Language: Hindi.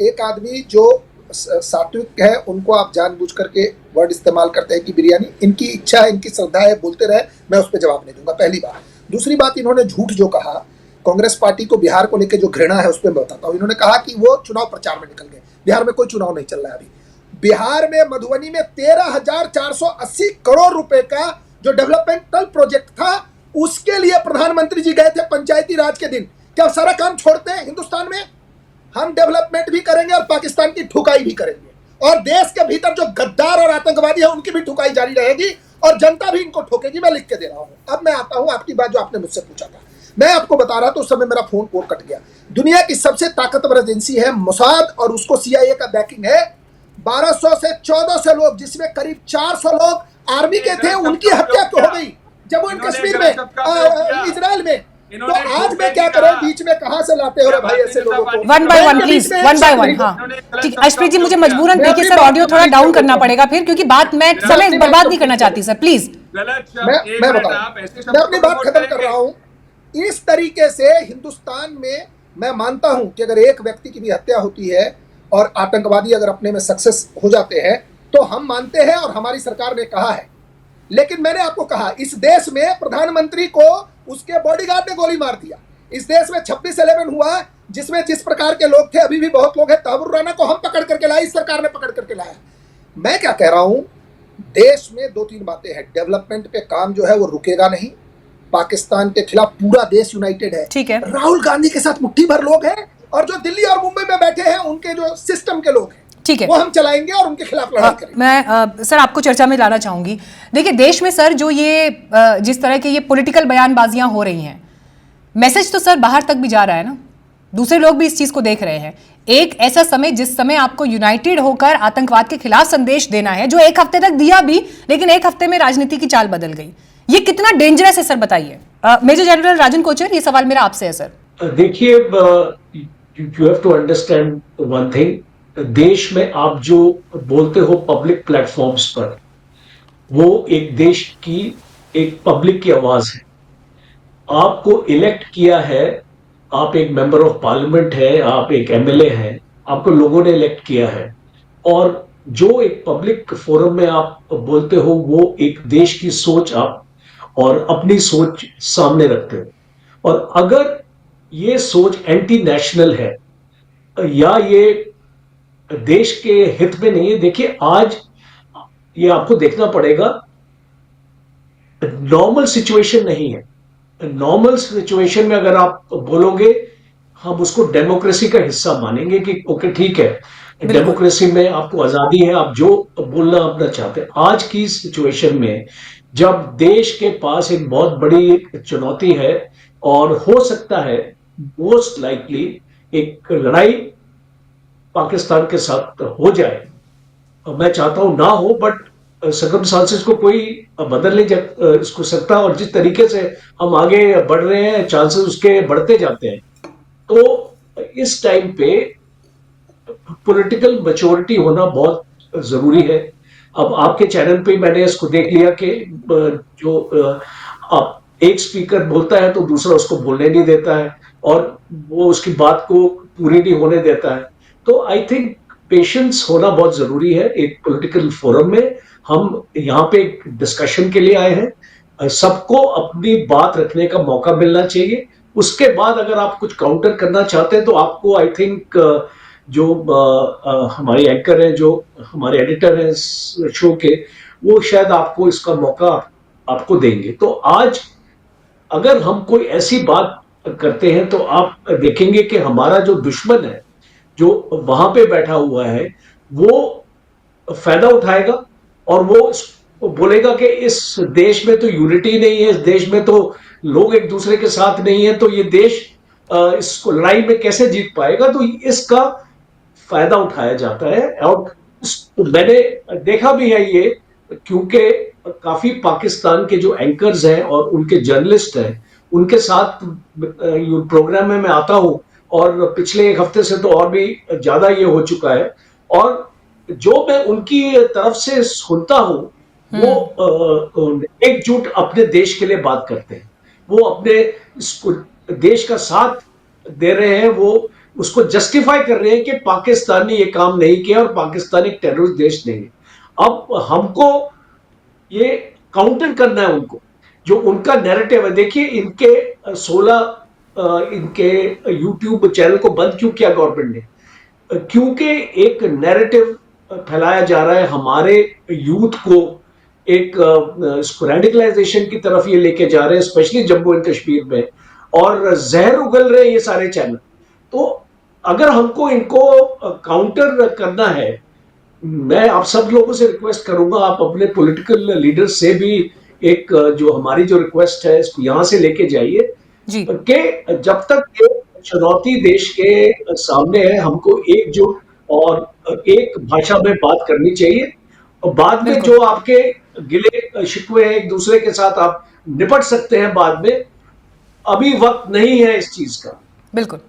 एक आदमी जो सात्विक है उनको आप जानबूझ करके वर्ड इस्तेमाल करते हैं कि बिरयानी, इनकी इच्छा है, इनकी श्रद्धा है, बोलते रहे, मैं उस पर जवाब नहीं दूंगा, पहली बात। दूसरी बात, इन्होंने झूठ जो कहा कांग्रेस पार्टी को बिहार को लेकर जो घृणा है उस पर मैं बताता हूँ। इन्होंने कहा कि वो चुनाव प्रचार में निकल गए, बिहार में कोई चुनाव नहीं चल रहा है अभी। बिहार में मधुबनी में 13,480 करोड़ रुपए का जो डेवलपमेंटल प्रोजेक्ट था उसके लिए प्रधानमंत्री जी गए थे पंचायती राज के दिन। क्या सारा काम छोड़ते हैं हिंदुस्तान में? हम डेवलपमेंट भी करेंगे और पाकिस्तान की ठुकाई भी करेंगे, और देश के भीतर जो गद्दार और आतंकवादी है उनकी भी ठुकाई जारी रहेगी और जनता भी इनको ठोकेगी। मैं लिख के दे रहा हूं। अब मैं आता हूं आपकी बात जो आपने मुझसे पूछा था, मैं आपको बता रहा था, उस समय मेरा फोन कोड कट गया। दुनिया की सबसे ताकतवर एजेंसी है मोसाद और उसको CIA का बैकिंग है। 1200 से 1400 लोग, जिसमें करीब 400 लोग आर्मी के थे, उनकी हत्या हो गई जम्मू एंड कश्मीर में, इजराइल में। तो आज मैं क्या करें, बीच में कहां से लाते हो भाई ऐसे लोगों को? One by one please, one by one. हाँ ठीक, अर्शप्रीत जी मुझे मजबूरन देखिए सर, ऑडियो थोड़ा डाउन करना पड़ेगा फिर, क्योंकि बात मैं समय बर्बाद नहीं करना चाहती सर, प्लीज। मैं बताऊं, मैं अपनी बात खत्म कर रहा हूं। इस तरीके से हिंदुस्तान में मैं मानता हूं कि अगर एक व्यक्ति की भी हत्या होती है और आतंकवादी अगर अपने में सक्सेस हो जाते हैं तो हम मानते हैं और हमारी सरकार ने कहा है। लेकिन मैंने आपको कहा, इस देश में प्रधानमंत्री को उसके बॉडीगार्ड ने गोली मार दिया। इस देश में 26/11 हुआ जिसमें जिस प्रकार के लोग थे, अभी भी बहुत लोग हैं। तहव्वुर राना को हम पकड़ करके लाए, इस सरकार ने पकड़ करके लाया। मैं क्या कह रहा हूं, देश में 2-3 बातें हैं। डेवलपमेंट पे काम जो है वो रुकेगा नहीं। पाकिस्तान के खिलाफ पूरा देश यूनाइटेड है। ठीक है, राहुल गांधी के साथ मुट्ठी भर लोग हैं और जो दिल्ली और मुंबई में बैठे हैं उनके जो सिस्टम के लोग हैं, ठीक है, वो हम चलाएंगे और उनके खिलाफ लड़ाई करेंगे। मैं सर आपको चर्चा में लाना चाहूंगी। देखिए देश में सर जो ये जिस तरह के ये पॉलिटिकल बयानबाजियां हो रही हैं, मैसेज तो सर बाहर तक भी जा रहा है ना, दूसरे लोग भी इस चीज को देख रहे हैं। एक ऐसा समय जिस समय आपको यूनाइटेड होकर आतंकवाद के खिलाफ संदेश देना है, जो एक हफ्ते तक दिया भी, लेकिन एक हफ्ते में राजनीति की चाल बदल गई। ये कितना डेंजरस है सर, बताइए। मेजर जनरल राजन कोचर, ये सवाल मेरा आपसे है सर। देखिए, you have to understand one thing. देश में आप जो बोलते हो पब्लिक प्लेटफॉर्म्स पर, वो एक देश की एक पब्लिक की आवाज है। आपको इलेक्ट किया है, आप एक मेंबर ऑफ पार्लियामेंट है, आप एक MLA हैं, आपको लोगों ने इलेक्ट किया है, और जो एक पब्लिक फोरम में आप बोलते हो वो एक देश की सोच आप और अपनी सोच सामने रखते हो। और अगर ये सोच एंटी नेशनल है या ये देश के हित में नहीं है, देखिए आज ये आपको देखना पड़ेगा, नॉर्मल सिचुएशन नहीं है। नॉर्मल सिचुएशन में अगर आप बोलोगे, हम उसको डेमोक्रेसी का हिस्सा मानेंगे कि ओके ठीक है, डेमोक्रेसी में आपको आजादी है, आप जो बोलना अपना चाहते हैं। आज की सिचुएशन में जब देश के पास एक बहुत बड़ी एक चुनौती है और हो सकता है मोस्ट लाइकली एक लड़ाई पाकिस्तान के साथ हो जाए, मैं चाहता हूं ना हो, बट सर्कमस्टांसेस को कोई बदल नहीं इसको सकता, और जिस तरीके से हम आगे बढ़ रहे हैं चांसेस उसके बढ़ते जाते हैं। तो इस टाइम पे पॉलिटिकल मैच्योरिटी होना बहुत जरूरी है। अब आपके चैनल पे मैंने इसको देख लिया कि जो एक स्पीकर बोलता है तो दूसरा उसको बोलने नहीं देता है और वो उसकी बात को पूरी नहीं होने देता है। तो आई थिंक पेशेंस होना बहुत जरूरी है एक पॉलिटिकल फोरम में। हम यहाँ पे एक डिस्कशन के लिए आए हैं, सबको अपनी बात रखने का मौका मिलना चाहिए। उसके बाद अगर आप कुछ काउंटर करना चाहते हैं तो आपको आई थिंक जो हमारे एंकर हैं, जो हमारे एडिटर हैं शो के, वो शायद आपको इसका मौका आपको देंगे। तो आज अगर हम कोई ऐसी बात करते हैं तो आप देखेंगे कि हमारा जो दुश्मन है जो वहां पे बैठा हुआ है वो फायदा उठाएगा और वो बोलेगा कि इस देश में तो यूनिटी नहीं है, इस देश में तो लोग एक दूसरे के साथ नहीं है, तो ये देश इसको लड़ाई में कैसे जीत पाएगा। तो इसका फायदा उठाया जाता है और मैंने देखा भी है ये, क्योंकि काफी पाकिस्तान के जो एंकर्स हैं और उनके जर्नलिस्ट हैं उनके साथ प्रोग्राम में मैं आता हूं और पिछले एक हफ्ते से तो और भी ज्यादा ये हो चुका है। और जो मैं उनकी तरफ से सुनता हूं वो एकजुट अपने देश के लिए बात करते हैं, वो अपने देश का साथ दे रहे हैं, वो उसको जस्टिफाई कर रहे हैं कि पाकिस्तान ने ये काम नहीं किया और पाकिस्तान एक टेररिस्ट देश नहीं है। अब हमको ये काउंटर करना है उनको, जो उनका नैरेटिव है। देखिए इनके 16 इनके यूट्यूब चैनल को बंद क्यों किया गवर्नमेंट ने? क्योंकि एक नैरेटिव फैलाया जा रहा है हमारे यूथ को, एक रेडिकलाइजेशन की तरफ ये लेके जा रहे हैं, स्पेशली जम्मू एंड कश्मीर में, और जहर उगल रहे हैं ये सारे चैनल। तो अगर हमको इनको काउंटर करना है, मैं आप सब लोगों से रिक्वेस्ट करूंगा, आप अपने पॉलिटिकल लीडर्स से भी एक जो हमारी जो रिक्वेस्ट है इसको यहां से लेके जाइए जी कि जब तक ये चुनौती देश के सामने है, हमको एकजुट और एक भाषा में बात करनी चाहिए। और बाद में बिल्कुल जो आपके गिले शिकवे हैं एक दूसरे के साथ, आप निपट सकते हैं बाद में। अभी वक्त नहीं है इस चीज का। बिल्कुल